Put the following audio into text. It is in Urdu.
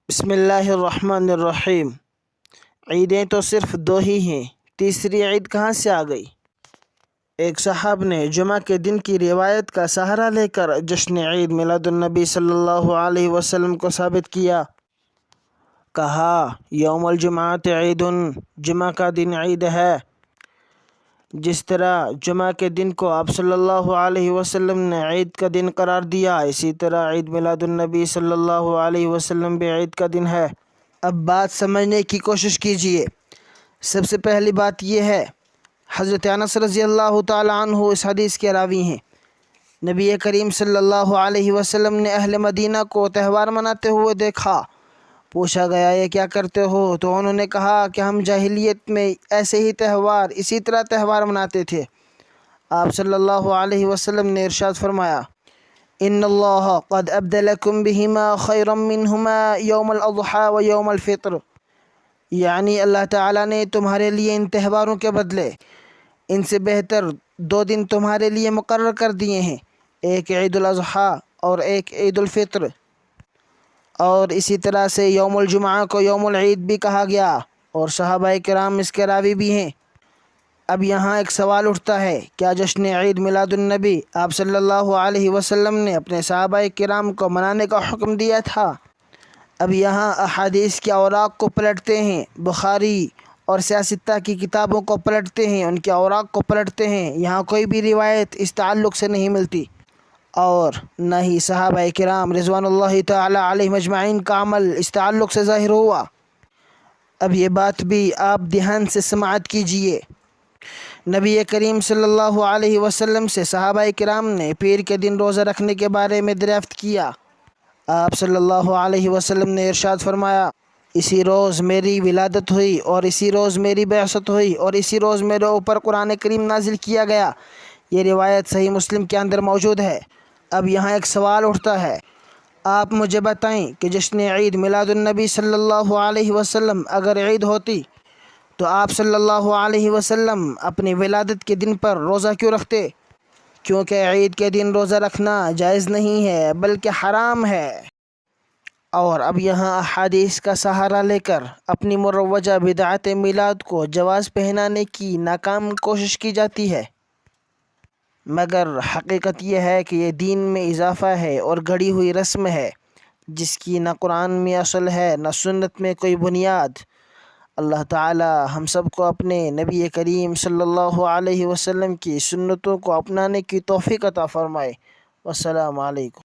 بسم اللہ الرحمن الرحیم۔ عیدیں تو صرف دو ہی ہیں، تیسری عید کہاں سے آ گئی؟ ایک صاحب نے جمعہ کے دن کی روایت کا سہارا لے کر جشن عید میلاد النبی صلی اللہ علیہ وسلم کو ثابت کیا۔ کہا، یوم الجمعۃ عید، جمعہ کا دن عید ہے۔ جس طرح جمعہ کے دن کو آپ صلی اللہ علیہ وسلم نے عید کا دن قرار دیا، اسی طرح عید میلاد النبی صلی اللہ علیہ وسلم بھی عید کا دن ہے۔ اب بات سمجھنے کی کوشش کیجئے۔ سب سے پہلی بات یہ ہے، حضرت انس رضی اللہ تعالی عنہ اس حدیث کے راوی ہیں۔ نبی کریم صلی اللہ علیہ وسلم نے اہل مدینہ کو تہوار مناتے ہوئے دیکھا۔ پوچھا گیا، یہ کیا کرتے ہو؟ تو انہوں نے کہا کہ ہم جاہلیت میں ایسے ہی تہوار اسی طرح تہوار مناتے تھے۔ آپ صلی اللہ علیہ وسلم نے ارشاد فرمایا، ان اللہ قد ابدلکم بہما خیرا منہما یوم الاضحی و یوم الفطر، یعنی اللہ تعالیٰ نے تمہارے لیے ان تہواروں کے بدلے ان سے بہتر دو دن تمہارے لیے مقرر کر دیے ہیں، ایک عید الاضحیٰ اور ایک عید الفطر۔ اور اسی طرح سے یوم الجمعہ کو یوم العید بھی کہا گیا، اور صحابہ کرام اس کے راوی بھی ہیں۔ اب یہاں ایک سوال اٹھتا ہے، کیا جشن عید میلاد النبی آپ صلی اللہ علیہ وسلم نے اپنے صحابہ کرام کو منانے کا حکم دیا تھا؟ اب یہاں احادیث کے اوراق کو پلٹتے ہیں، بخاری اور سیاستہ کی کتابوں کو پلٹتے ہیں، ان کے اوراق کو پلٹتے ہیں، یہاں کوئی بھی روایت اس تعلق سے نہیں ملتی، اور نہ ہی صحابہ کرام رضوان اللہ تعالی علیہم اجمعین کا عمل اس تعلق سے ظاہر ہوا۔ اب یہ بات بھی آپ دھیان سے سماعت کیجئے۔ نبی کریم صلی اللہ علیہ وسلم سے صحابہ کرام نے پیر کے دن روزہ رکھنے کے بارے میں دریافت کیا۔ آپ صلی اللہ علیہ وسلم نے ارشاد فرمایا، اسی روز میری ولادت ہوئی، اور اسی روز میری بعثت ہوئی، اور اسی روز میرے اوپر قرآن کریم نازل کیا گیا۔ یہ روایت صحیح مسلم کے اندر موجود ہے۔ اب یہاں ایک سوال اٹھتا ہے، آپ مجھے بتائیں کہ جشن عید میلاد النبی صلی اللہ علیہ وسلم اگر عید ہوتی تو آپ صلی اللہ علیہ وسلم اپنی ولادت کے دن پر روزہ کیوں رکھتے؟ کیونکہ عید کے دن روزہ رکھنا جائز نہیں ہے بلکہ حرام ہے۔ اور اب یہاں احادیث کا سہارا لے کر اپنی مروجہ بدعت میلاد کو جواز پہنانے کی ناکام کوشش کی جاتی ہے، مگر حقیقت یہ ہے کہ یہ دین میں اضافہ ہے اور گھڑی ہوئی رسم ہے، جس کی نہ قرآن میں اصل ہے نہ سنت میں کوئی بنیاد۔ اللہ تعالی ہم سب کو اپنے نبی کریم صلی اللہ علیہ وسلم کی سنتوں کو اپنانے کی توفیق عطا فرمائے۔ والسلام علیکم۔